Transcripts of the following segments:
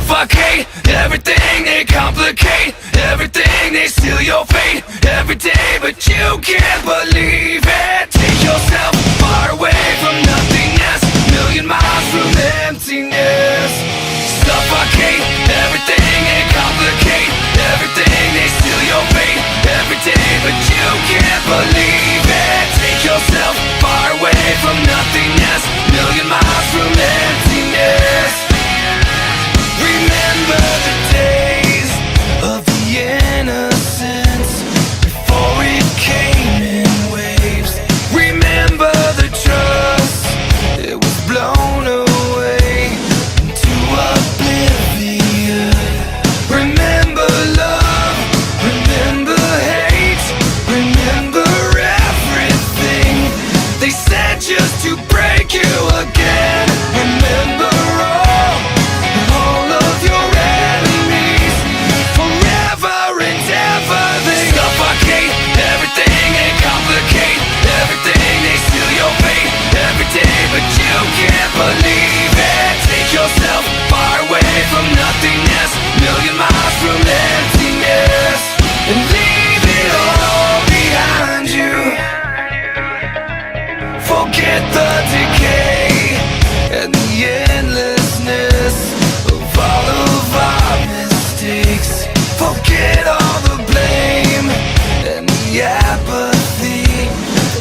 Suffocate everything, they complicate everything, they steal your fate every day, but you can't believe it. Take yourself far away from nothingness, million miles from emptiness. Suffocate everything, they complicate everything, they steal your fate every day, but you can't believe it. Take yourself far away from nothingness, million miles from emptiness. Remember the days of the innocence before it came in waves. Remember the trust, it was blown away into oblivion. Remember love, remember hate, remember everything they said just to break you again. Remember all of your enemies, forever and ever. They suffocate everything and complicate everything, they steal your fate every day, but you can't believe it. Take yourself far away from nothingness, million miles from emptiness, and leave it all behind you. Forget the decay and the endlessness of all of our mistakes. Forget all the blame and the apathy,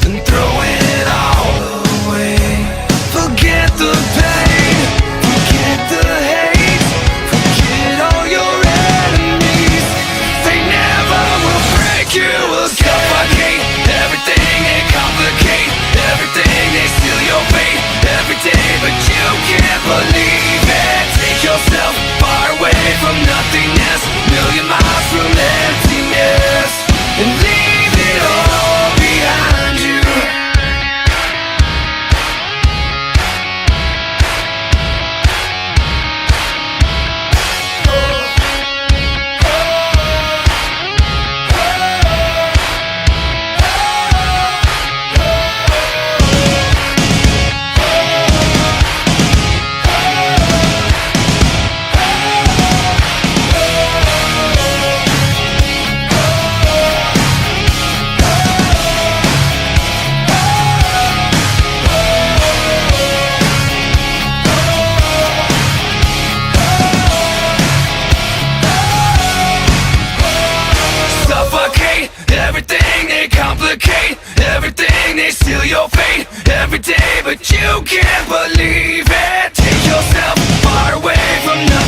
and throw it all away. Forget the pain, forget the hate, forget all your enemies, they never will break you again. Suffocate everything and complicate everything, they steal your fate every day, but you can't believe it. Take yourself far away from nothingness, million miles from emptiness, and leave it all behind you. Suffocate everything, they complicate everything, they steal your fate every day, but you can't believe it. Take yourself far away from nothing.